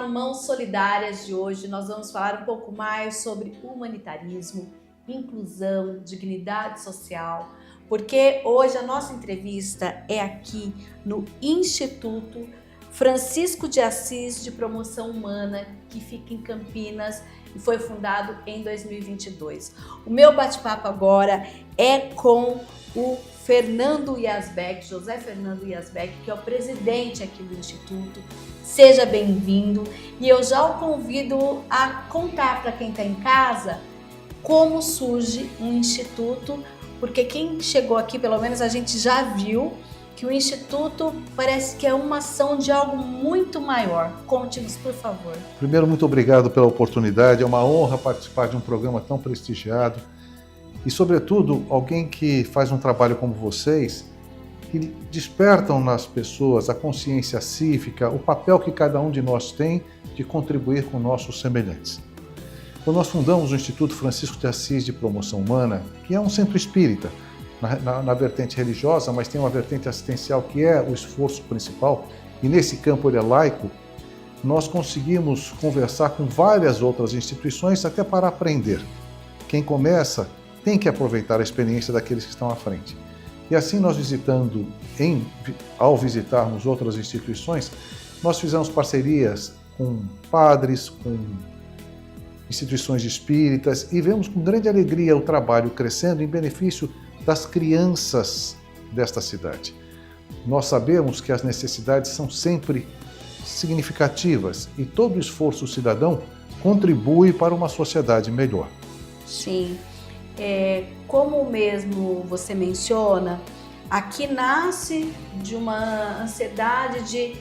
no Mãos Solidárias de hoje nós vamos falar um pouco mais sobre humanitarismo, inclusão, dignidade social, porque hoje a nossa entrevista é aqui no Instituto Francisco de Assis de Promoção Humana, que fica em Campinas e foi fundado em 2022. O meu bate-papo agora é com o Fernando Yazbek, José Fernando Yazbek, que é o presidente aqui do Instituto. Seja bem-vindo e eu já o convido a contar para quem está em casa como surge um instituto, porque quem chegou aqui, pelo menos a gente já viu que o Instituto parece que é uma ação de algo muito maior. Conte-nos, por favor. Primeiro, muito obrigado pela oportunidade, é uma honra participar de um programa tão prestigiado e, sobretudo, alguém que faz um trabalho como vocês, que despertam nas pessoas a consciência cívica, o papel que cada um de nós tem de contribuir com nossos semelhantes. Quando nós fundamos o Instituto Francisco de Assis de Promoção Humana, que é um centro espírita, na vertente religiosa, mas tem uma vertente assistencial que é o esforço principal, e nesse campo ele é laico, nós conseguimos conversar com várias outras instituições até para aprender. Quem começa tem que aproveitar a experiência daqueles que estão à frente. E assim nós ao visitarmos outras instituições, nós fizemos parcerias com padres, com instituições espíritas e vemos com grande alegria o trabalho crescendo em benefício das crianças desta cidade. Nós sabemos que as necessidades são sempre significativas e todo esforço cidadão contribui para uma sociedade melhor. Sim. Como mesmo você menciona, aqui nasce de uma ansiedade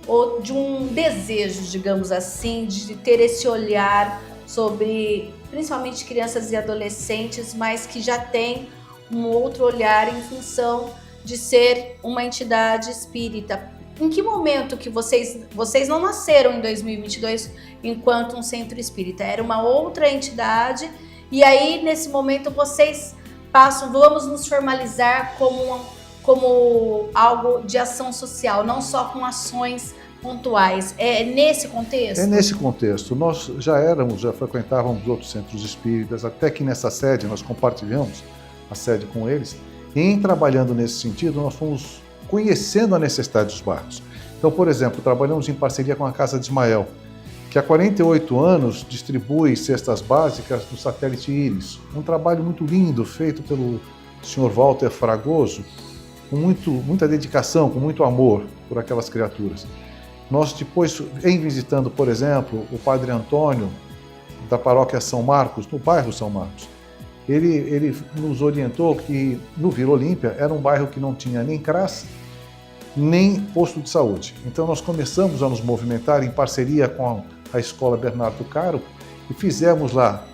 ou de um desejo, digamos assim, de ter esse olhar sobre, principalmente crianças e adolescentes, mas que já tem um outro olhar em função de ser uma entidade espírita. Em que momento que vocês não nasceram em 2022 enquanto um centro espírita? Era uma outra entidade e aí nesse momento vocês passam, vamos nos formalizar como algo de ação social, não só com ações pontuais. É nesse contexto? É nesse contexto. Nós já frequentávamos outros centros espíritas, até que nessa sede nós compartilhamos a sede com eles, e em trabalhando nesse sentido, nós fomos conhecendo a necessidade dos bairros. Então, por exemplo, trabalhamos em parceria com a Casa de Ismael, que há 48 anos distribui cestas básicas do satélite Íris. Um trabalho muito lindo, feito pelo senhor Walter Fragoso, com muita dedicação, com muito amor por aquelas criaturas. Nós depois, em visitando, por exemplo, o Padre Antônio, da paróquia São Marcos, no bairro São Marcos, ele nos orientou que no Vila Olímpia era um bairro que não tinha nem CRAS, nem posto de saúde. Então nós começamos a nos movimentar em parceria com a Escola Bernardo Caro e fizemos lá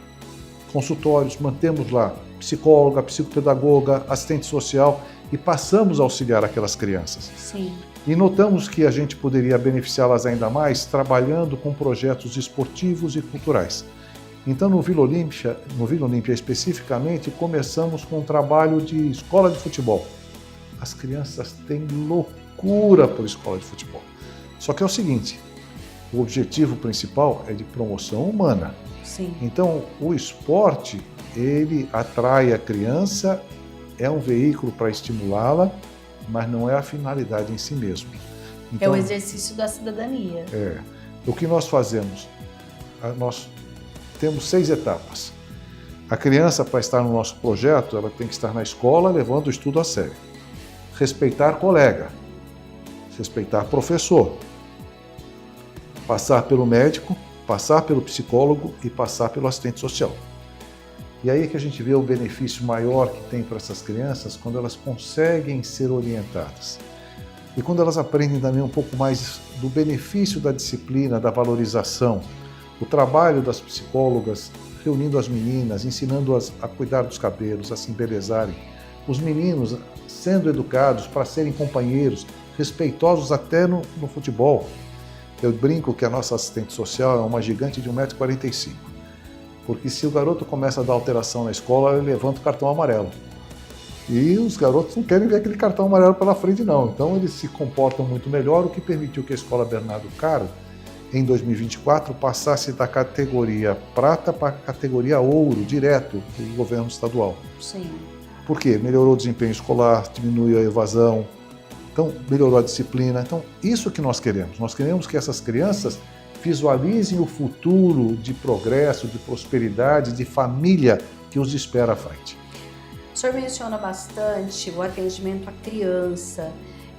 consultórios, mantemos lá psicóloga, psicopedagoga, assistente social e passamos a auxiliar aquelas crianças. Sim. E notamos que a gente poderia beneficiá-las ainda mais trabalhando com projetos esportivos e culturais. Então, no Vila Olímpia especificamente, começamos com um trabalho de escola de futebol. As crianças têm loucura por escola de futebol. Só que é o seguinte, o objetivo principal é de promoção humana. Sim. Então, o esporte, ele atrai a criança, é um veículo para estimulá-la, mas não é a finalidade em si mesmo. Então, é o exercício da cidadania. O que nós fazemos? Nós temos 6 etapas. A criança, para estar no nosso projeto, ela tem que estar na escola levando o estudo a sério. Respeitar colega, respeitar professor, passar pelo médico, passar pelo psicólogo e passar pelo assistente social. E aí é que a gente vê o benefício maior que tem para essas crianças quando elas conseguem ser orientadas. E quando elas aprendem também um pouco mais do benefício da disciplina, da valorização, o trabalho das psicólogas reunindo as meninas, ensinando-as a cuidar dos cabelos, a se embelezarem, os meninos sendo educados para serem companheiros, respeitosos até no futebol. Eu brinco que a nossa assistente social é uma gigante de 1,45 m, porque se o garoto começa a dar alteração na escola, ele levanta o cartão amarelo. E os garotos não querem ver aquele cartão amarelo pela frente, não. Então eles se comportam muito melhor, o que permitiu que a Escola Bernardo Caro em 2024, passasse da categoria prata para a categoria ouro, direto do governo estadual. Sim. Por quê? Melhorou o desempenho escolar, diminuiu a evasão, então melhorou a disciplina. Então, isso que nós queremos. Nós queremos que essas crianças visualizem o futuro de progresso, de prosperidade, de família que os espera à frente. O senhor menciona bastante o atendimento à criança,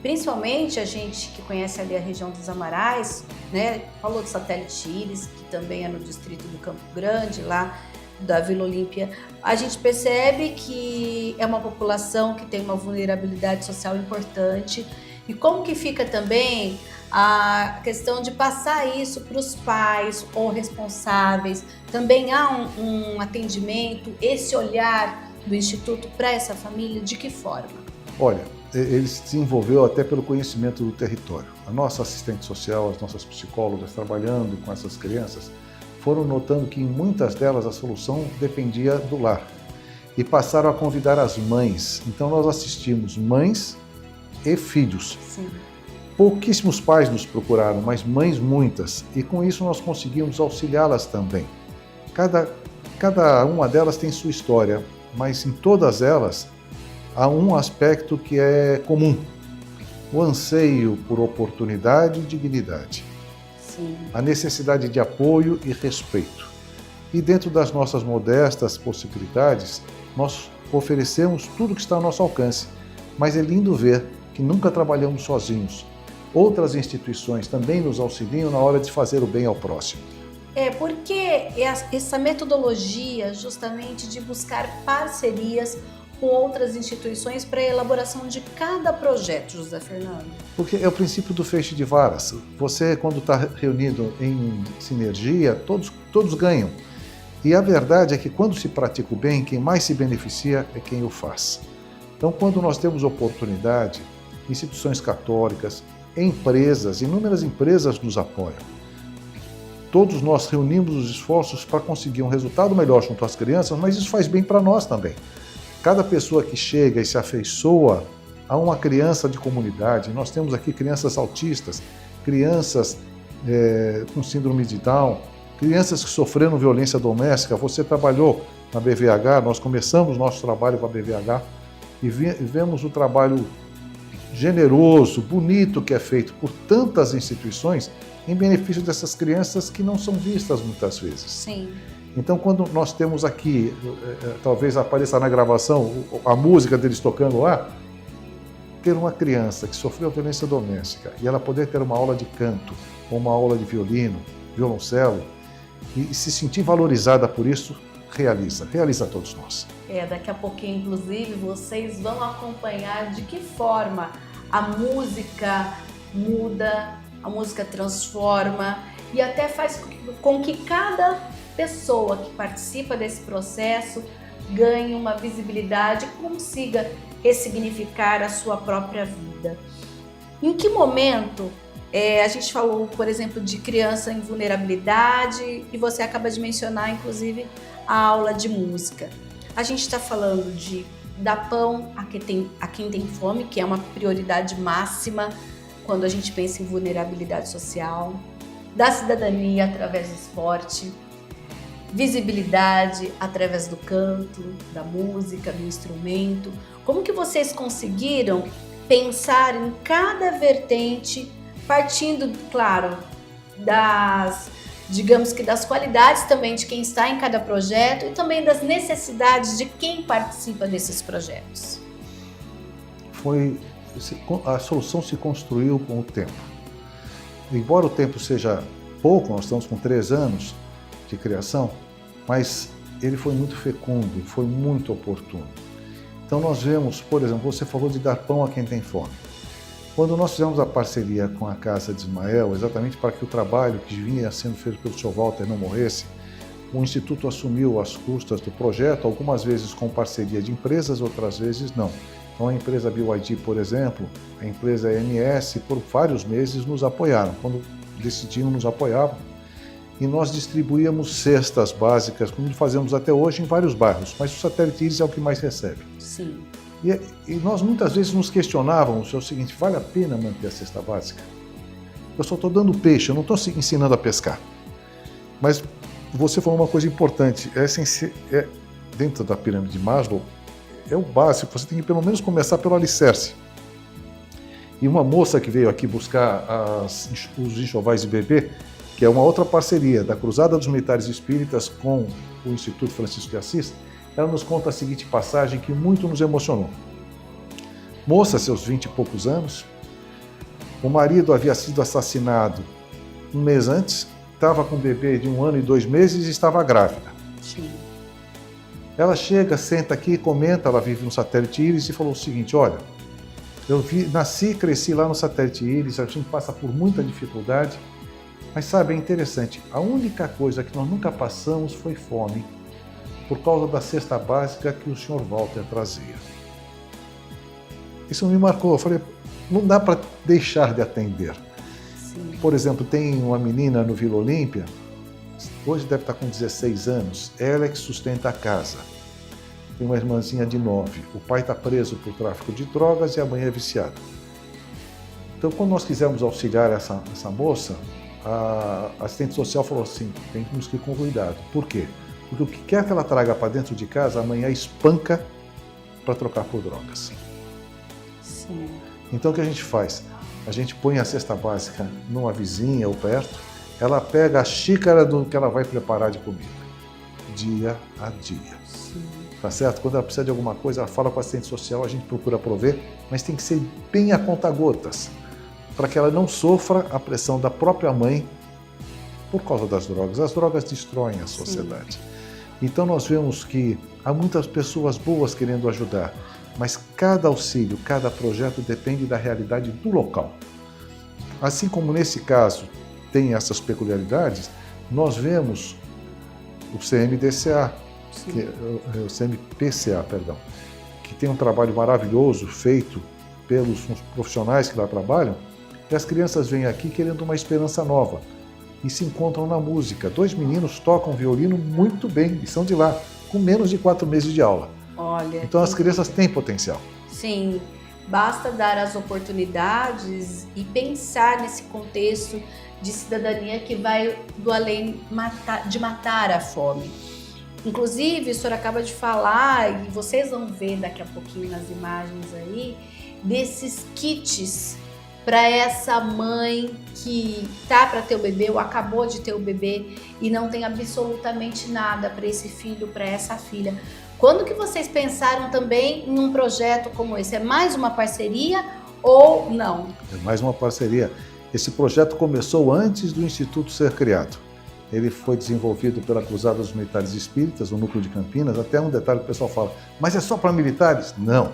principalmente a gente que conhece ali a região dos Amarais, né? Falou do Satélite Íris, que também é no distrito do Campo Grande, lá da Vila Olímpia. A gente percebe que é uma população que tem uma vulnerabilidade social importante. E como que fica também a questão de passar isso para os pais ou responsáveis? Também há um atendimento, esse olhar do Instituto para essa família, de que forma? Olha, ele se desenvolveu até pelo conhecimento do território. A nossa assistente social, as nossas psicólogas trabalhando com essas crianças, foram notando que em muitas delas a solução dependia do lar. E passaram a convidar as mães. Então nós assistimos mães e filhos. Sim. Pouquíssimos pais nos procuraram, mas mães muitas. E com isso nós conseguimos auxiliá-las também. Cada uma delas tem sua história, mas em todas elas há um aspecto que é comum: o anseio por oportunidade e dignidade. Sim. A necessidade de apoio e respeito. E dentro das nossas modestas possibilidades, nós oferecemos tudo que está ao nosso alcance. Mas é lindo ver que nunca trabalhamos sozinhos. Outras instituições também nos auxiliam na hora de fazer o bem ao próximo. Porque essa metodologia justamente de buscar parcerias com outras instituições para a elaboração de cada projeto, José Fernando? Porque é o princípio do feixe de varas. Você, quando está reunido em sinergia, todos ganham. E a verdade é que quando se pratica o bem, quem mais se beneficia é quem o faz. Então, quando nós temos oportunidade, instituições católicas, empresas, inúmeras empresas nos apoiam. Todos nós reunimos os esforços para conseguir um resultado melhor junto às crianças, mas isso faz bem para nós também. Cada pessoa que chega e se afeiçoa a uma criança de comunidade, nós temos aqui crianças autistas, crianças com síndrome de Down, crianças que sofreram violência doméstica. Você trabalhou na BVH, nós começamos nosso trabalho com a BVH e vemos o trabalho generoso, bonito que é feito por tantas instituições em benefício dessas crianças que não são vistas muitas vezes. Sim. Então, quando nós temos aqui, talvez apareça na gravação, a música deles tocando lá, ter uma criança que sofreu violência doméstica e ela poder ter uma aula de canto, ou uma aula de violino, violoncelo, e se sentir valorizada por isso, realiza todos nós. Daqui a pouquinho, inclusive, vocês vão acompanhar de que forma a música muda, a música transforma e até faz com que cada pessoa que participa desse processo ganhe uma visibilidade e consiga ressignificar a sua própria vida. Em que momento a gente falou, por exemplo, de criança em vulnerabilidade e você acaba de mencionar, inclusive, a aula de música. A gente está falando de dar pão a quem tem fome, que é uma prioridade máxima quando a gente pensa em vulnerabilidade social, da cidadania através do esporte, visibilidade através do canto, da música, do instrumento. Como que vocês conseguiram pensar em cada vertente, partindo, claro, das qualidades também de quem está em cada projeto e também das necessidades de quem participa desses projetos? A solução se construiu com o tempo. Embora o tempo seja pouco, nós estamos com 3 anos de criação, mas ele foi muito fecundo, foi muito oportuno. Então nós vemos, por exemplo, você falou de dar pão a quem tem fome. Quando nós fizemos a parceria com a Casa de Ismael, exatamente para que o trabalho que vinha sendo feito pelo Sr. Walter não morresse, o Instituto assumiu as custas do projeto, algumas vezes com parceria de empresas, outras vezes não. Então a empresa BYD, por exemplo, a empresa EMS, por vários meses nos apoiaram. Quando decidiam, nos apoiavam. E nós distribuíamos cestas básicas, como fazemos até hoje em vários bairros, mas o Satélite Íris é o que mais recebe. Sim. E nós muitas vezes nos questionávamos, é o seguinte, vale a pena manter a cesta básica? Eu só estou dando peixe, eu não estou ensinando a pescar. Mas você falou uma coisa importante, dentro da pirâmide de Maslow, é o básico, você tem que pelo menos começar pelo alicerce. E uma moça que veio aqui buscar os enxovais de bebê, que é uma outra parceria da Cruzada dos Militares Espíritas com o Instituto Francisco de Assis, ela nos conta a seguinte passagem que muito nos emocionou. Moça, seus 20 e poucos anos, o marido havia sido assassinado um mês antes, estava com um bebê de 1 ano e 2 meses e estava grávida. Sim. Ela chega, senta aqui, comenta, ela vive no Satélite Íris e falou o seguinte, olha, nasci e cresci lá no Satélite Íris, a gente passa por muita dificuldade, mas sabe, é interessante, a única coisa que nós nunca passamos foi fome, por causa da cesta básica que o Sr. Walter trazia. Isso me marcou, eu falei, não dá para deixar de atender. Sim. Por exemplo, tem uma menina no Vila Olímpia, hoje deve estar com 16 anos, ela é que sustenta a casa. Tem uma irmãzinha de 9, o pai está preso por tráfico de drogas e a mãe é viciada. Então, quando nós quisemos auxiliar essa moça, a assistente social falou assim, temos que ir com cuidado. Por quê? Porque o que quer que ela traga para dentro de casa, amanhã espanca para trocar por drogas. Sim. Então o que a gente faz? A gente põe a cesta básica numa vizinha ou perto, ela pega a xícara do que ela vai preparar de comida, dia a dia. Sim. Tá certo? Quando ela precisa de alguma coisa, ela fala com a assistente social, a gente procura prover, mas tem que ser bem a conta-gotas, para que ela não sofra a pressão da própria mãe por causa das drogas. As drogas destroem a sociedade. Sim. Então nós vemos que há muitas pessoas boas querendo ajudar, mas cada auxílio, cada projeto depende da realidade do local. Assim como nesse caso tem essas peculiaridades, nós vemos o CMDCA, o CMPCA, perdão, que tem um trabalho maravilhoso feito pelos profissionais que lá trabalham, e as crianças vêm aqui querendo uma esperança nova e se encontram na música. 2 meninos tocam violino muito bem e são de lá, com menos de 4 meses de aula. Olha, então as crianças têm potencial. Sim, basta dar as oportunidades e pensar nesse contexto de cidadania que vai do além de matar a fome. Inclusive, o senhor acaba de falar, e vocês vão ver daqui a pouquinho nas imagens aí, desses kits para essa mãe que tá para ter o bebê ou acabou de ter o bebê e não tem absolutamente nada para esse filho, para essa filha. Quando que vocês pensaram também em um projeto como esse? É mais uma parceria ou não? É mais uma parceria. Esse projeto começou antes do Instituto ser criado. Ele foi desenvolvido pela Cruzada dos Militares Espíritas, o Núcleo de Campinas. Até um detalhe que o pessoal fala, mas é só para militares? Não.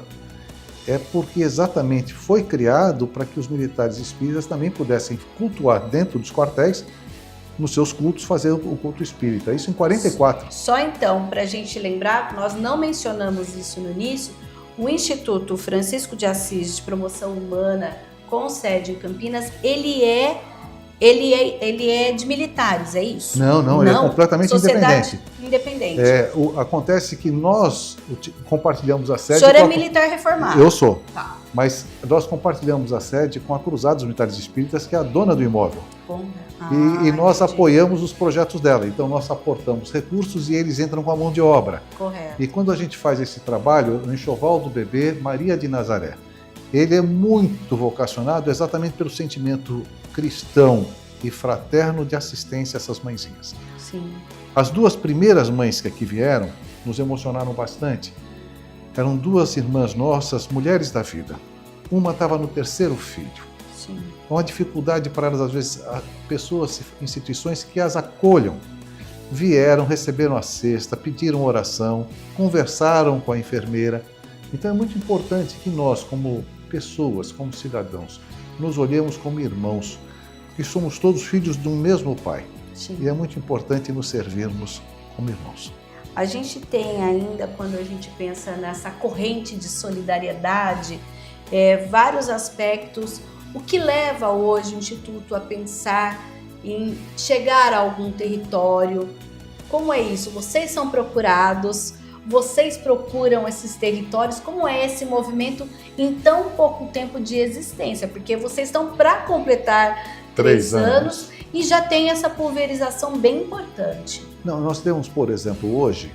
É porque exatamente foi criado para que os militares espíritas também pudessem cultuar dentro dos quartéis, nos seus cultos, fazer o culto espírita. Isso em 44. Só então, para a gente lembrar, nós não mencionamos isso no início, o Instituto Francisco de Assis de Promoção Humana, com sede em Campinas, ele é de militares, é isso? Não, ele é completamente Sociedade independente. Acontece que nós compartilhamos a sede... O senhor é militar reformado? Eu sou. Tá. Mas nós compartilhamos a sede com a Cruzada dos Militares Espíritas, que é a dona do imóvel. E nós apoiamos os projetos dela. Então nós aportamos recursos e eles entram com a mão de obra. Correto. E quando a gente faz esse trabalho, o Enxoval do Bebê Maria de Nazaré, ele é muito vocacionado exatamente pelo sentimento cristão e fraterno de assistência a essas mãezinhas. Sim. As 2 primeiras mães que aqui vieram nos emocionaram bastante. Eram 2 irmãs nossas, mulheres da vida. Uma estava no 3º filho. Sim. Uma dificuldade para elas, às vezes, pessoas, instituições que as acolham. Vieram, receberam a cesta, pediram oração, conversaram com a enfermeira. Então é muito importante que nós, como pessoas, como cidadãos, nos olhemos como irmãos, que somos todos filhos de um mesmo Pai. Sim. E é muito importante nos servirmos como irmãos. A gente tem ainda, quando a gente pensa nessa corrente de solidariedade, vários aspectos. O que leva hoje o Instituto a pensar em chegar a algum território? Como é isso? Vocês são procurados, vocês procuram esses territórios? Como é esse movimento em tão pouco tempo de existência? Porque vocês estão para completar 3 anos e já tem essa pulverização bem importante. Não, nós temos, por exemplo, hoje,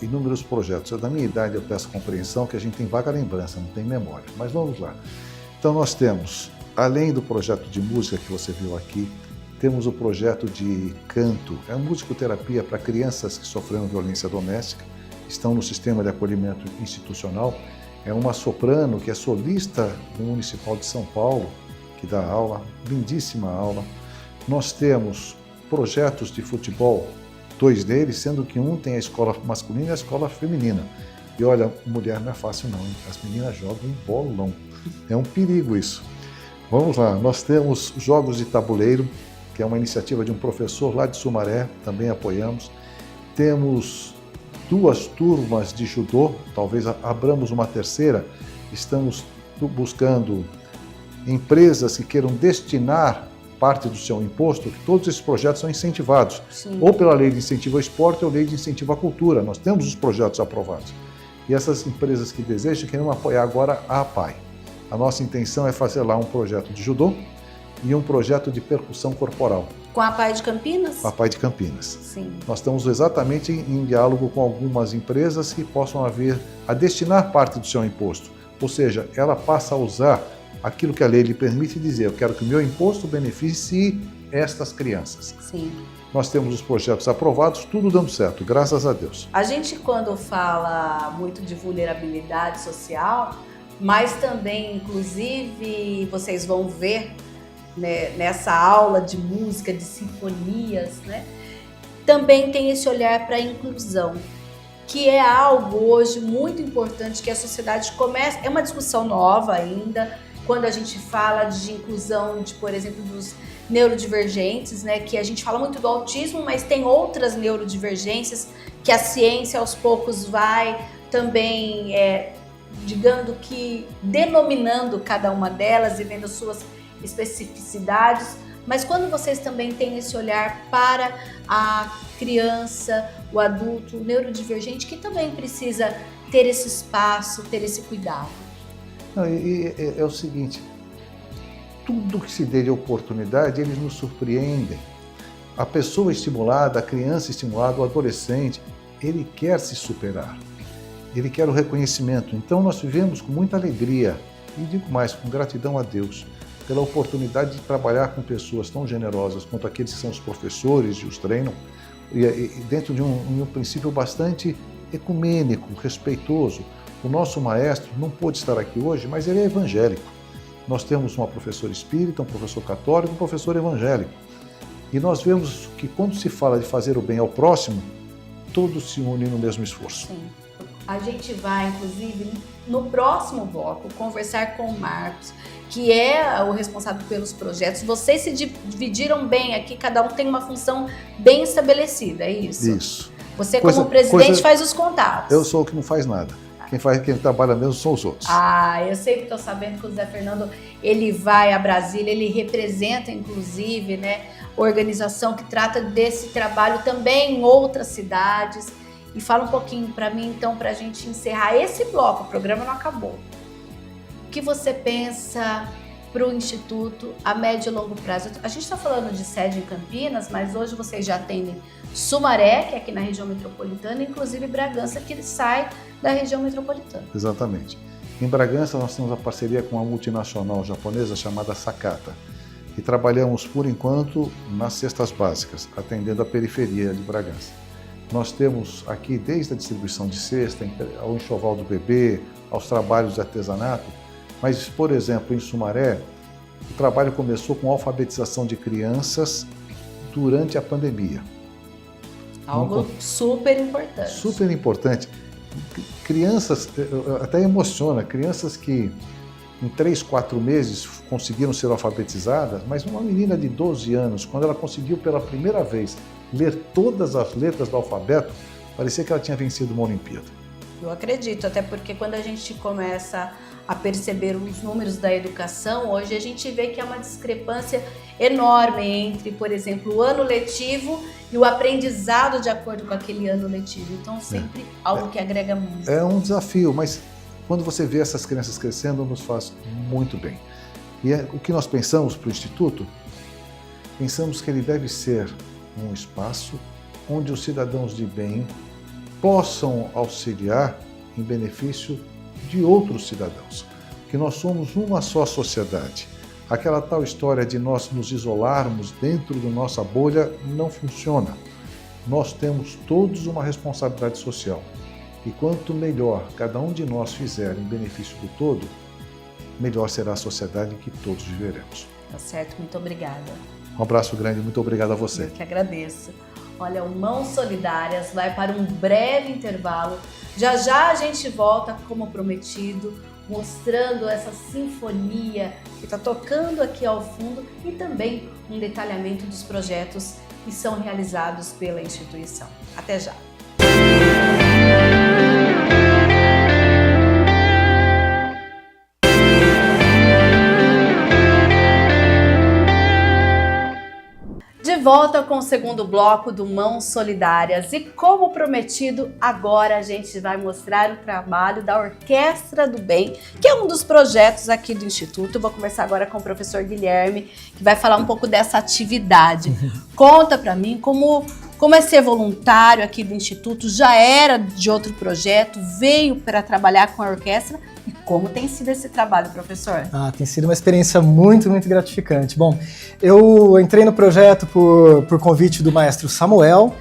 inúmeros projetos. Da minha idade eu peço compreensão que a gente tem vaga lembrança, não tem memória. Mas vamos lá. Então nós temos, além do projeto de música que você viu aqui, temos o projeto de canto. É uma musicoterapia para crianças que sofreram violência doméstica, estão no sistema de acolhimento institucional. É uma soprano que é solista do Municipal de São Paulo, que dá aula, lindíssima aula. Nós temos projetos de futebol, 2 deles, sendo que um tem a escola masculina e a escola feminina. E olha, mulher não é fácil não, hein? As meninas jogam em bolão. É um perigo isso. Vamos lá, nós temos jogos de tabuleiro, que é uma iniciativa de um professor lá de Sumaré, também apoiamos. Temos 2 turmas de judô, talvez abramos uma terceira. Estamos buscando empresas que queiram destinar parte do seu imposto, que todos esses projetos são incentivados, Sim. ou pela lei de incentivo ao esporte ou lei de incentivo à cultura. Nós temos os projetos aprovados. E essas empresas que desejam querem apoiar agora a APAI. A nossa intenção é fazer lá um projeto de judô e um projeto de percussão corporal. Com a APAI de Campinas? A APAI de Campinas. Sim. Nós estamos exatamente em diálogo com algumas empresas que possam vir a destinar parte do seu imposto. Ou seja, ela passa a usar aquilo que a lei lhe permite dizer, eu quero que o meu imposto beneficie estas crianças. Sim. Nós temos os projetos aprovados, tudo dando certo, graças a Deus. A gente, quando fala muito de vulnerabilidade social, mas também, inclusive, vocês vão ver, né, nessa aula de música, de sinfonias, né, também tem esse olhar para a inclusão, que é algo hoje muito importante que a sociedade começa, é uma discussão nova ainda, quando a gente fala de inclusão, de, por exemplo, dos neurodivergentes, né, que a gente fala muito do autismo, mas tem outras neurodivergências que a ciência aos poucos vai também, digamos que denominando cada uma delas e vendo suas especificidades, mas quando vocês também têm esse olhar para a criança, o adulto, o neurodivergente, que também precisa ter esse espaço, ter esse cuidado. Não, é o seguinte, tudo que se dê de oportunidade, eles nos surpreendem. A pessoa estimulada, a criança estimulada, o adolescente, ele quer se superar, ele quer o reconhecimento. Então nós vivemos com muita alegria, e digo mais, com gratidão a Deus, pela oportunidade de trabalhar com pessoas tão generosas quanto aqueles que são os professores e os treinam, e dentro de um princípio bastante ecumênico, respeitoso. O nosso maestro não pôde estar aqui hoje, mas ele é evangélico. Nós temos uma professora espírita, um professor católico, um professor evangélico. E nós vemos que quando se fala de fazer o bem ao próximo, todos se unem no mesmo esforço. Sim. A gente vai, inclusive, no próximo bloco, conversar com o Marcos, que é o responsável pelos projetos. Vocês se dividiram bem aqui, cada um tem uma função bem estabelecida, é isso? Isso. Você, como presidente, faz os contatos. Eu sou o que não faz nada. Quem trabalha mesmo são os outros. Eu sempre estou sabendo que o Zé Fernando, ele vai a Brasília, ele representa, inclusive, né, organização que trata desse trabalho também em outras cidades. E fala um pouquinho para mim, então, para a gente encerrar esse bloco, o programa não acabou. O que você pensa para o Instituto a médio e longo prazo? A gente está falando de sede em Campinas, mas hoje vocês já atendem Sumaré, que é aqui na região metropolitana, inclusive Bragança, que sai da região metropolitana. Exatamente. Em Bragança nós temos a parceria com uma multinacional japonesa chamada Sakata e trabalhamos por enquanto nas cestas básicas, atendendo a periferia de Bragança. Nós temos aqui desde a distribuição de cesta, ao enxoval do bebê, aos trabalhos de artesanato, mas, por exemplo, em Sumaré, o trabalho começou com a alfabetização de crianças durante a pandemia. Algo super importante. Super importante. Crianças, até emociona, crianças que em 3, 4 meses conseguiram ser alfabetizadas, mas uma menina de 12 anos, quando ela conseguiu pela primeira vez ler todas as letras do alfabeto, parecia que ela tinha vencido uma Olimpíada. Eu acredito, até porque quando a gente começa a perceber os números da educação, hoje a gente vê que há uma discrepância enorme entre, por exemplo, o ano letivo e o aprendizado de acordo com aquele ano letivo. Então, sempre algo que agrega muito. É um desafio, mas quando você vê essas crianças crescendo, nos faz muito bem. E o que nós pensamos para o Instituto pensamos que ele deve ser um espaço onde os cidadãos de bem possam auxiliar em benefício de outros cidadãos, que nós somos uma só sociedade. Aquela tal história de nós nos isolarmos dentro da nossa bolha não funciona. Nós temos todos uma responsabilidade social. E quanto melhor cada um de nós fizer em benefício do todo, melhor será a sociedade em que todos viveremos. Tá certo, muito obrigada. Um abraço grande, muito obrigado a você. Eu que agradeço. Olha, o Mãos Solidárias vai para um breve intervalo. Já já a gente volta, como prometido, mostrando essa sinfonia que está tocando aqui ao fundo e também um detalhamento dos projetos que são realizados pela instituição. Até já! De volta com o segundo bloco do Mãos Solidárias e, como prometido, agora a gente vai mostrar o trabalho da Orquestra do Bem, que é um dos projetos aqui do Instituto. Vou conversar agora com o professor Guilherme, que vai falar um pouco dessa atividade. Conta para mim como é ser voluntário aqui do Instituto, já era de outro projeto, veio para trabalhar com a orquestra. E como tem sido esse trabalho, professor? Tem sido uma experiência muito, muito gratificante. Bom, eu entrei no projeto por convite do maestro Samuel,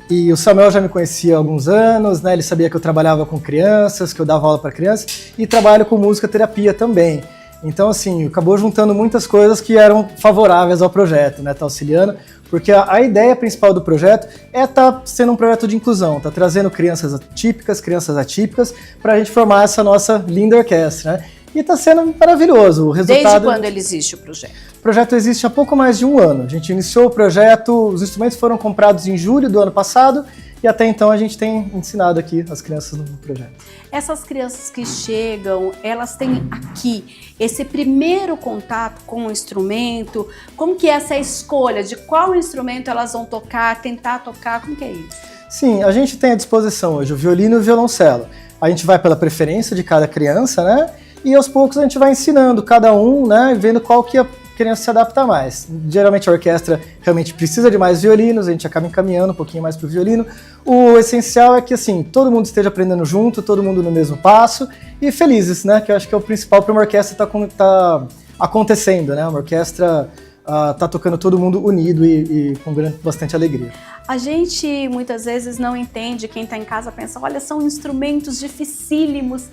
e o Samuel já me conhecia há alguns anos, né? Ele sabia que eu trabalhava com crianças, que eu dava aula para crianças, e trabalho com música terapia também. Então, assim, acabou juntando muitas coisas que eram favoráveis ao projeto, né? Tá auxiliando, porque a ideia principal do projeto é estar sendo um projeto de inclusão, tá trazendo crianças típicas, crianças atípicas, para a gente formar essa nossa linda orquestra, né? E está sendo maravilhoso o resultado. Desde quando ele existe o projeto? O projeto existe há pouco mais de um ano. A gente iniciou o projeto, os instrumentos foram comprados em julho do ano passado, e até então a gente tem ensinado aqui as crianças no projeto. Essas crianças que chegam, elas têm aqui esse primeiro contato com o instrumento. Como que é essa escolha de qual instrumento elas vão tocar, tentar tocar, como que é isso? Sim, a gente tem à disposição hoje o violino e o violoncelo. A gente vai pela preferência de cada criança, né? E aos poucos a gente vai ensinando cada um, né? Vendo qual que a criança se adapta mais. Geralmente a orquestra realmente precisa de mais violinos, a gente acaba encaminhando um pouquinho mais para o violino. O essencial é que, assim, todo mundo esteja aprendendo junto, todo mundo no mesmo passo e felizes, né? Que eu acho que é o principal para uma orquestra tá acontecendo, né? Uma orquestra tá tocando todo mundo unido e com bastante alegria. A gente muitas vezes não entende, quem está em casa pensa, olha, são instrumentos dificílimos.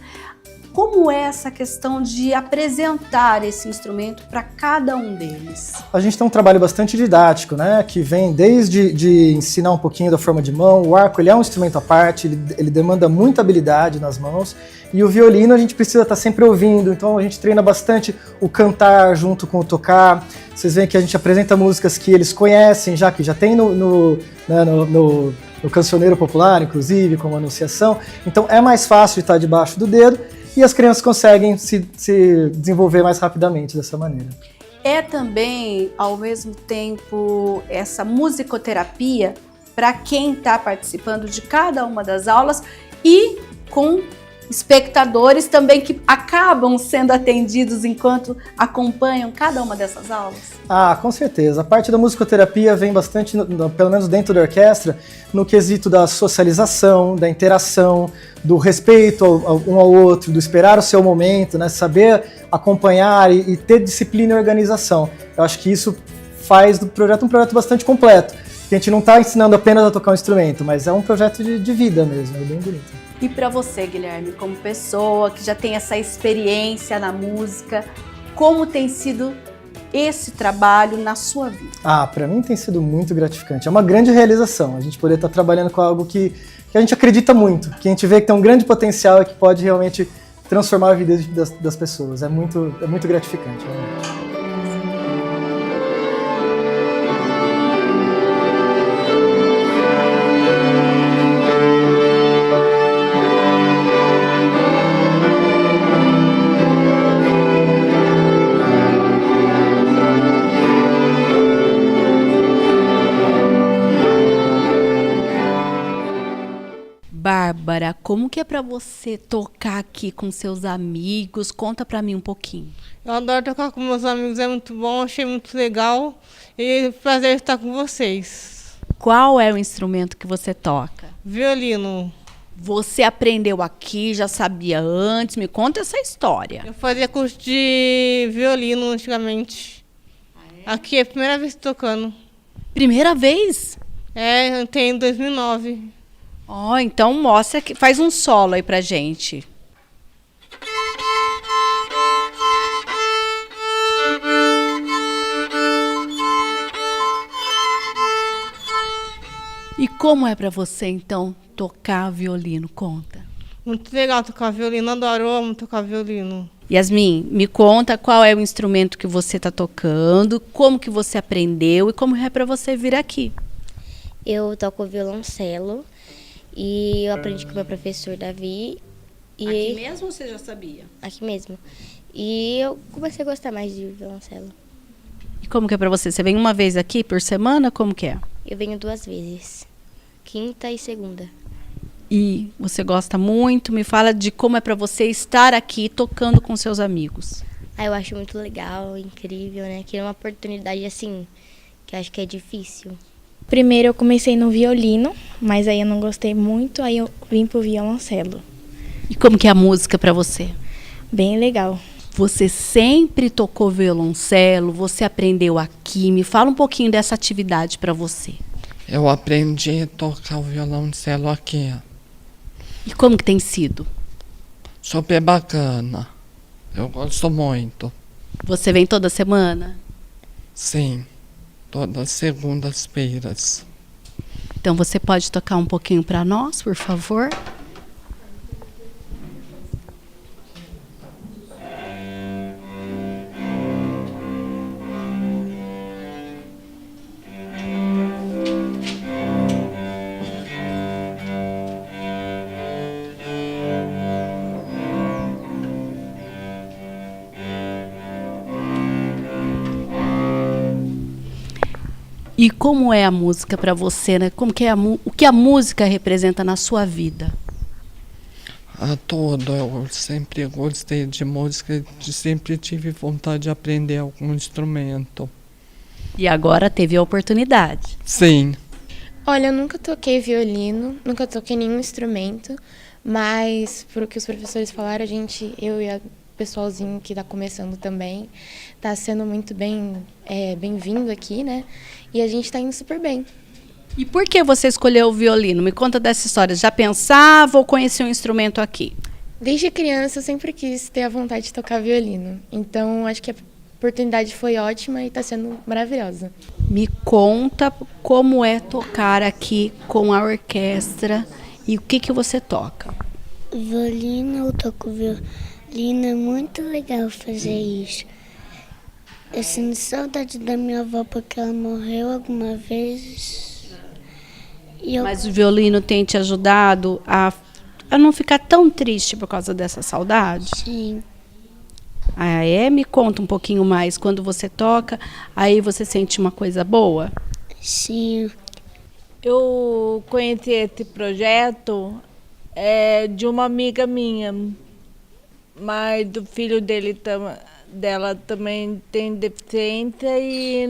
Como é essa questão de apresentar esse instrumento para cada um deles? A gente tem um trabalho bastante didático, né? Que vem desde de ensinar um pouquinho da forma de mão. O arco ele é um instrumento à parte, ele demanda muita habilidade nas mãos. E o violino a gente precisa estar sempre ouvindo, então a gente treina bastante o cantar junto com o tocar. Vocês veem que a gente apresenta músicas que eles conhecem, que já tem no cancioneiro popular, inclusive, como anunciação. Então é mais fácil de estar debaixo do dedo. E as crianças conseguem se desenvolver mais rapidamente dessa maneira. É também, ao mesmo tempo, essa musicoterapia para quem está participando de cada uma das aulas e com espectadores também que acabam sendo atendidos enquanto acompanham cada uma dessas aulas? Com certeza. A parte da musicoterapia vem bastante, pelo menos dentro da orquestra, no quesito da socialização, da interação, do respeito um ao outro, do esperar o seu momento, né? Saber acompanhar e ter disciplina e organização. Eu acho que isso faz do projeto um projeto bastante completo. A gente não está ensinando apenas a tocar um instrumento, mas é um projeto de vida mesmo, é bem bonito. E para você, Guilherme, como pessoa que já tem essa experiência na música, como tem sido esse trabalho na sua vida? Para mim tem sido muito gratificante. É uma grande realização a gente poder estar trabalhando com algo que a gente acredita muito, que a gente vê que tem um grande potencial e que pode realmente transformar a vida das pessoas. É muito gratificante, realmente. Agora, como que é para você tocar aqui com seus amigos? Conta para mim um pouquinho. Eu adoro tocar com meus amigos, é muito bom, achei muito legal e prazer estar com vocês. Qual é o instrumento que você toca? Violino. Você aprendeu aqui, já sabia antes? Me conta essa história. Eu fazia curso de violino antigamente. Aqui é a primeira vez tocando. Primeira vez? Eu tenho em 2009. Ó, então mostra que faz um solo aí pra gente. E como é pra você então tocar violino? Conta. Muito legal tocar violino, adoro, amo tocar violino. Yasmin, me conta qual é o instrumento que você está tocando, como que você aprendeu e como é para você vir aqui. Eu toco violoncelo e eu aprendi com o meu professor Davi. Aqui mesmo ou você já sabia? Aqui mesmo. E eu comecei a gostar mais de violoncelo. E como que é para você? Você vem uma vez aqui por semana? Como que é? Eu venho 2 vezes, quinta e segunda. E você gosta muito? Me fala de como é para você estar aqui tocando com seus amigos. Eu acho muito legal, incrível, né? Que é uma oportunidade assim, que eu acho que é difícil. Primeiro eu comecei no violino, mas aí eu não gostei muito, aí eu vim pro violoncelo. E como que é a música para você? Bem legal. Você sempre tocou violoncelo? Você aprendeu aqui? Me fala um pouquinho dessa atividade para você. Eu aprendi a tocar o violoncelo aqui. E como que tem sido? Super bacana. Eu gosto muito. Você vem toda semana? Sim, todas as segundas-feiras. Então você pode tocar um pouquinho para nós, por favor? E como é a música para você, né? Como que é o que a música representa na sua vida? A tudo, eu sempre gostei de música, sempre tive vontade de aprender algum instrumento. E agora teve a oportunidade. Sim. Olha, eu nunca toquei violino, nunca toquei nenhum instrumento, mas por o que os professores falaram, eu e o pessoalzinho que está começando também, está sendo muito bem-vindo aqui, né? E a gente está indo super bem. E por que você escolheu o violino? Me conta dessa história. Já pensava ou conhecia um instrumento aqui? Desde criança eu sempre quis ter a vontade de tocar violino, então acho que a oportunidade foi ótima e está sendo maravilhosa. Me conta como é tocar aqui com a orquestra e o que você toca. Violino, eu toco violino, é muito legal fazer isso. Eu sinto saudade da minha avó porque ela morreu alguma vez. Mas o violino tem te ajudado a não ficar tão triste por causa dessa saudade? Sim. Me conta um pouquinho mais. Quando você toca, aí você sente uma coisa boa? Sim. Eu conheci esse projeto de uma amiga minha, mas o filho dela também tem deficiência e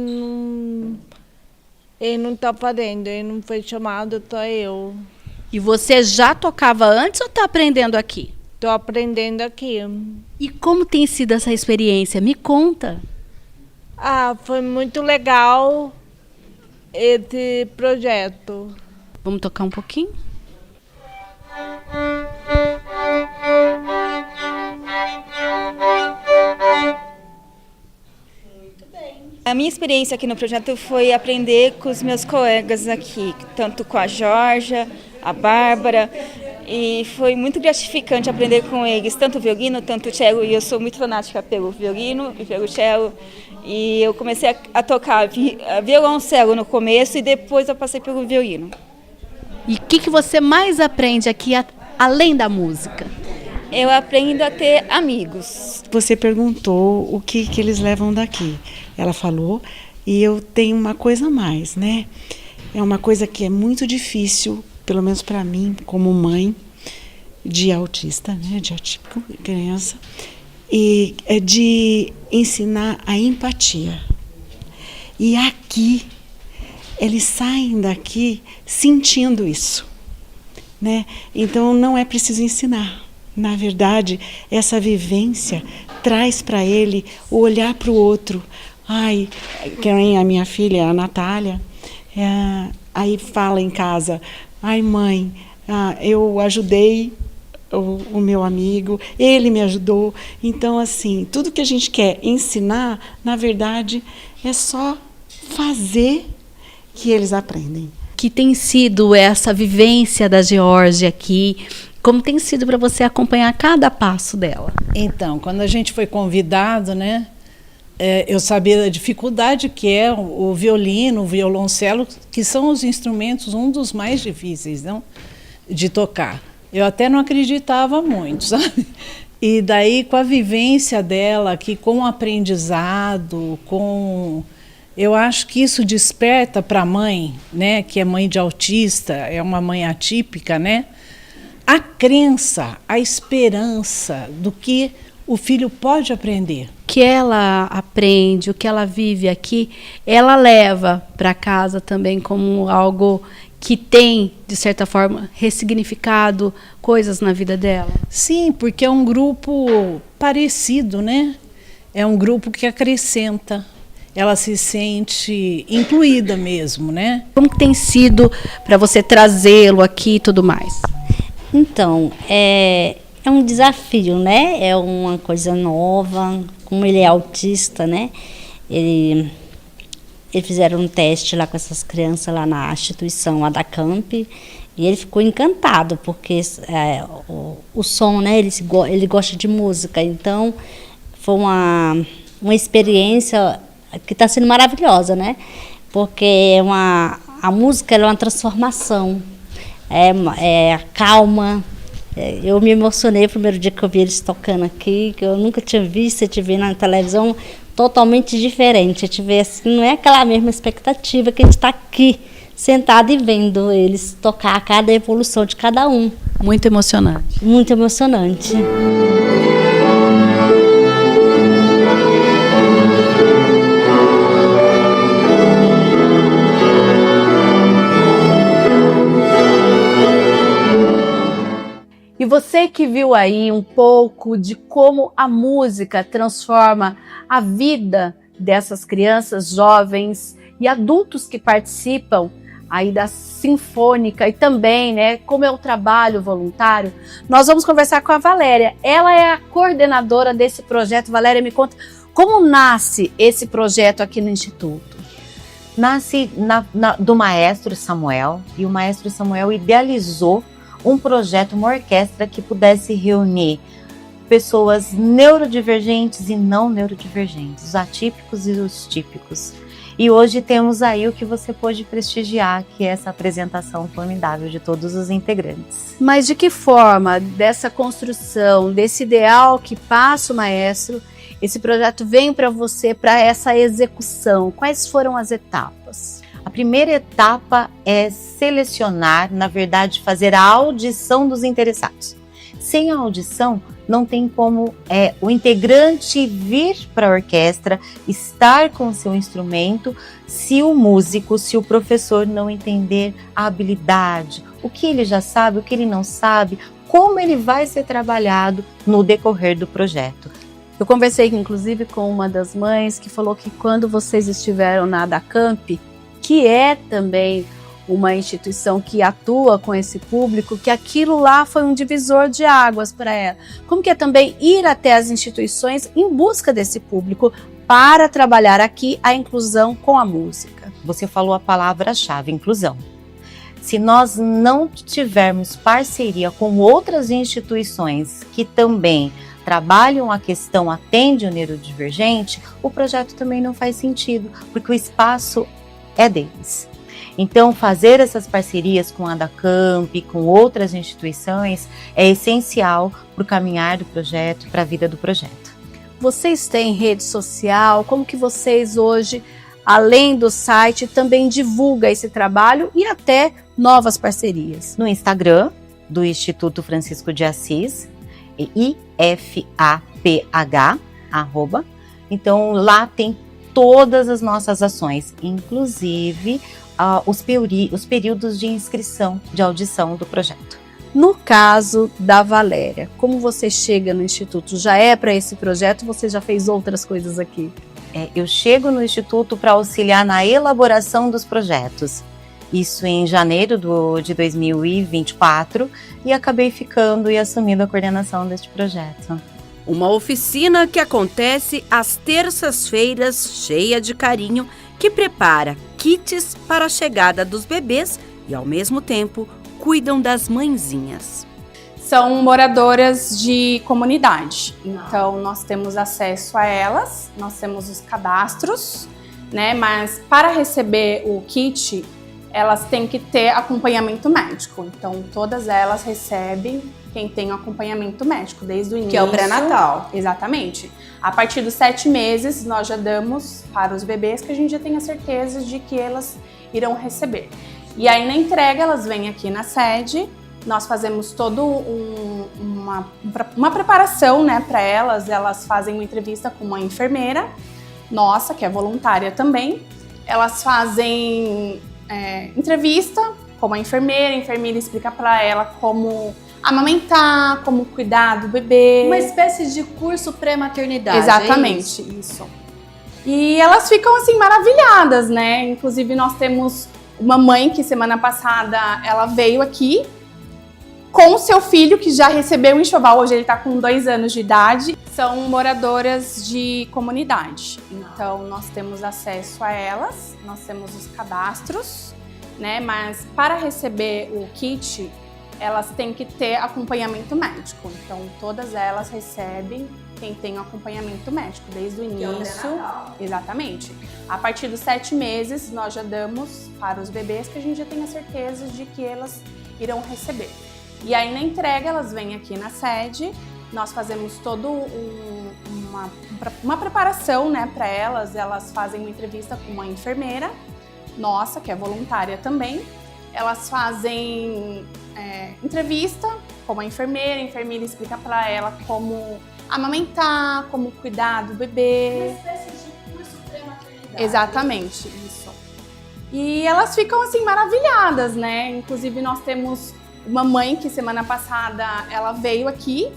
ele não está fazendo, ele não foi chamado, só eu. E você já tocava antes ou está aprendendo aqui? Estou aprendendo aqui. E como tem sido essa experiência? Me conta. Foi muito legal esse projeto. Vamos tocar um pouquinho? A minha experiência aqui no projeto foi aprender com os meus colegas aqui, tanto com a Georgia, a Bárbara, e foi muito gratificante aprender com eles, tanto o violino, tanto o cello, e eu sou muito fanática pelo violino e pelo cello, e eu comecei a tocar violoncelo no começo e depois eu passei pelo violino. E o que você mais aprende aqui, além da música? Eu aprendo a ter amigos. Você perguntou o que eles levam daqui. Ela falou, e eu tenho uma coisa a mais, né? É uma coisa que é muito difícil, pelo menos para mim, como mãe, de autista, né, de atípico, criança, e é de ensinar a empatia. E aqui, eles saem daqui sentindo isso, né? Então não é preciso ensinar. Na verdade, essa vivência traz para ele o olhar para o outro. Ai, que nem a minha filha, a Natália, aí fala em casa, ai mãe, eu ajudei o meu amigo, ele me ajudou. Então, assim, tudo que a gente quer ensinar, na verdade, é só fazer que eles aprendem. Que tem sido essa vivência da Geórgia aqui? Como tem sido para você acompanhar cada passo dela? Então, quando a gente foi convidado, né, eu sabia da dificuldade que é o violino, o violoncelo, que são os instrumentos, um dos mais difíceis, não, de tocar. Eu até não acreditava muito, sabe? E daí, com a vivência dela aqui, com o aprendizado, eu acho que isso desperta para a mãe, né, que é mãe de autista, é uma mãe atípica, né, a crença, a esperança do que o filho pode aprender. O que ela aprende, o que ela vive aqui, ela leva para casa também como algo que tem, de certa forma, ressignificado coisas na vida dela? Sim, porque é um grupo parecido, né? É um grupo que acrescenta. Ela se sente incluída mesmo, né? Como que tem sido para você trazê-lo aqui e tudo mais? Então, é um desafio, né? É uma coisa nova. Como ele é autista, né? Eles fizeram um teste lá com essas crianças lá na instituição Adacamp e ele ficou encantado, porque o som, né? Ele gosta de música, então foi uma experiência que está sendo maravilhosa, né? Porque a música é uma transformação, calma. Eu me emocionei o primeiro dia que eu vi eles tocando aqui, que eu nunca tinha visto, eu tive na televisão totalmente diferente. Eu tive assim, não é aquela mesma expectativa que a gente está aqui sentado e vendo eles tocar cada evolução de cada um. Muito emocionante. Muito emocionante. E você que viu aí um pouco de como a música transforma a vida dessas crianças, jovens e adultos que participam aí da Sinfônica e também, né, como é o trabalho voluntário, nós vamos conversar com a Valéria. Ela é a coordenadora desse projeto. Valéria, me conta como nasce esse projeto aqui no Instituto? Nasce do maestro Samuel, e o maestro Samuel idealizou um projeto, uma orquestra que pudesse reunir pessoas neurodivergentes e não neurodivergentes, os atípicos e os típicos. E hoje temos aí o que você pôde prestigiar, que é essa apresentação formidável de todos os integrantes. Mas de que forma, dessa construção, desse ideal que passa o maestro, esse projeto vem para você, para essa execução? Quais foram as etapas? A primeira etapa é selecionar, na verdade, fazer a audição dos interessados. Sem a audição, não tem como o integrante vir para a orquestra, estar com o seu instrumento, se o músico, se o professor não entender a habilidade, o que ele já sabe, o que ele não sabe, como ele vai ser trabalhado no decorrer do projeto. Eu conversei, inclusive, com uma das mães que falou que quando vocês estiveram na Adacamp, que é também uma instituição que atua com esse público, que aquilo lá foi um divisor de águas para ela. Como que é também ir até as instituições em busca desse público para trabalhar aqui a inclusão com a música? Você falou a palavra-chave, inclusão. Se nós não tivermos parceria com outras instituições que também trabalham a questão, atende o neurodivergente, o projeto também não faz sentido, porque o espaço é deles. Então, fazer essas parcerias com a Adacamp, com outras instituições, é essencial para o caminhar do projeto, para a vida do projeto. Vocês têm rede social? Como que vocês hoje, além do site, também divulgam esse trabalho e até novas parcerias? No Instagram, do Instituto Francisco de Assis, IFAPH, @. Então lá tem todas as nossas ações, inclusive os períodos de inscrição, de audição do projeto. No caso da Valéria, como você chega no Instituto? Já é para esse projeto? Você já fez outras coisas aqui? Eu chego no Instituto para auxiliar na elaboração dos projetos. Isso em janeiro de 2024 e acabei ficando e assumindo a coordenação deste projeto. Uma oficina que acontece às terças-feiras, cheia de carinho, que prepara kits para a chegada dos bebês e, ao mesmo tempo, cuidam das mãezinhas. São moradoras de comunidade, então nós temos acesso a elas, nós temos os cadastros, né? Mas para receber o kit, elas têm que ter acompanhamento médico. Então todas elas recebem quem tem o acompanhamento médico desde o início. Que é o pré-natal. Exatamente. A partir dos 7 meses, nós já damos para os bebês que a gente já tem a certeza de que elas irão receber. E aí na entrega elas vêm aqui na sede, nós fazemos toda uma preparação, né, para elas fazem uma entrevista com uma enfermeira nossa, que é voluntária também. Elas fazem entrevista com a enfermeira explica para ela como amamentar, como cuidar do bebê. Uma espécie de curso pré-maternidade. Exatamente, isso. E elas ficam assim maravilhadas, né? Inclusive nós temos uma mãe que semana passada ela veio aqui com o seu filho que já recebeu o enxoval, hoje ele está com 2 anos de idade. São moradoras de comunidade, então nós temos acesso a elas, nós temos os cadastros, né? Mas para receber o kit, elas têm que ter acompanhamento médico. Então todas elas recebem quem tem o acompanhamento médico desde o início. Exatamente. A partir dos 7 meses, nós já damos para os bebês que a gente já tem a certeza de que elas irão receber. E aí na entrega elas vêm aqui na sede, nós fazemos toda uma preparação, né, para elas fazem uma entrevista com uma enfermeira nossa, que é voluntária também. Elas fazem entrevista com uma enfermeira explica para ela como amamentar, como cuidar do bebê. Uma espécie de curso pré-maternidade. Exatamente, isso. E elas ficam assim maravilhadas, né? Inclusive nós temos uma mãe que semana passada ela veio aqui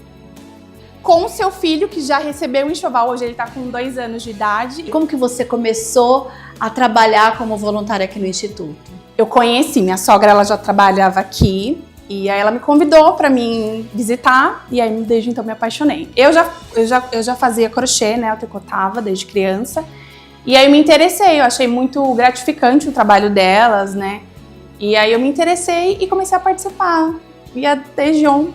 com o seu filho que já recebeu o enxoval, hoje ele está com 2 anos de idade. Como que você começou a trabalhar como voluntária aqui no Instituto? Eu conheci, minha sogra ela já trabalhava aqui e aí ela me convidou para mim visitar e aí desde então me apaixonei. Eu já fazia crochê, né? Eu tricotava desde criança e aí eu me interessei, eu achei muito gratificante o trabalho delas, né? E aí eu me interessei e comecei a participar. E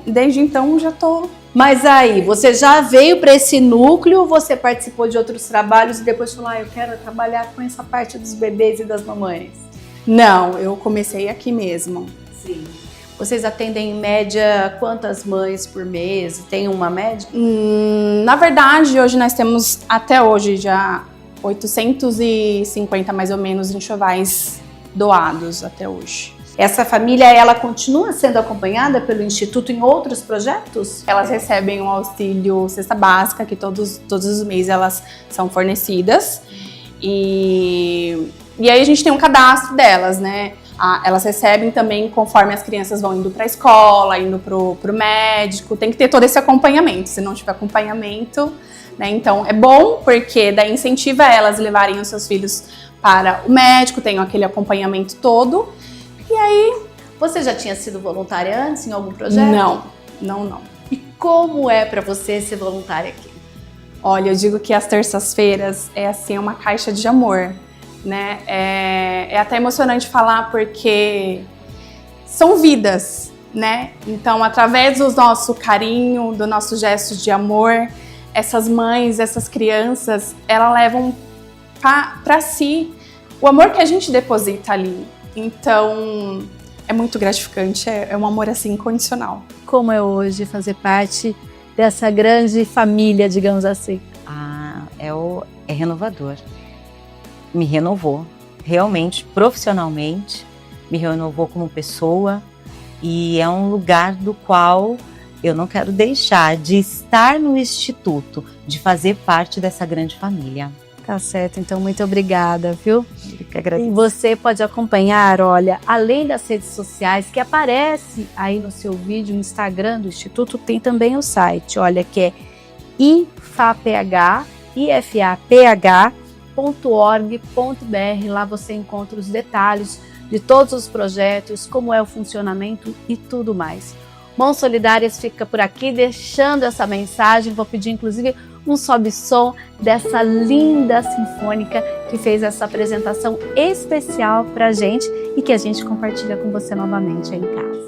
desde então já tô. Mas aí, você já veio para esse núcleo, você participou de outros trabalhos e depois falou, eu quero trabalhar com essa parte dos bebês e das mamães? Não, eu comecei aqui mesmo. Sim. Vocês atendem em média quantas mães por mês? Tem uma média? Na verdade, hoje nós temos até hoje já 850 mais ou menos enxovais doados até hoje. Essa família, ela continua sendo acompanhada pelo Instituto em outros projetos? Elas recebem um auxílio cesta básica, que todos os meses elas são fornecidas. E aí a gente tem um cadastro delas, né? Elas recebem também conforme as crianças vão indo para a escola, indo pro médico. Tem que ter todo esse acompanhamento. Se não tiver acompanhamento, né? Então é bom porque daí incentiva elas a levarem os seus filhos para o médico, tem aquele acompanhamento todo. E aí, você já tinha sido voluntária antes em algum projeto? Não. E como é para você ser voluntária aqui? Olha, eu digo que as terças-feiras é assim uma caixa de amor, né? É até emocionante falar porque são vidas, né? Então, através do nosso carinho, do nosso gesto de amor, essas mães, essas crianças, elas levam para si o amor que a gente deposita ali. Então, é muito gratificante, é um amor assim incondicional. Como é hoje fazer parte dessa grande família, digamos assim? É renovador. Me renovou, realmente, profissionalmente, me renovou como pessoa, E é um lugar do qual eu não quero deixar de estar no Instituto, de fazer parte dessa grande família. Tá certo, então muito obrigada, viu? Eu que agradeço. E você pode acompanhar, olha, além das redes sociais que aparece aí no seu vídeo, no Instagram do Instituto, tem também o site, olha, que é ifaph.org.br. Lá você encontra os detalhes de todos os projetos, como é o funcionamento e tudo mais. Mãos Solidárias fica por aqui deixando essa mensagem. Vou pedir inclusive um sobe-som dessa linda sinfônica que fez essa apresentação especial pra gente e que a gente compartilha com você novamente aí em casa.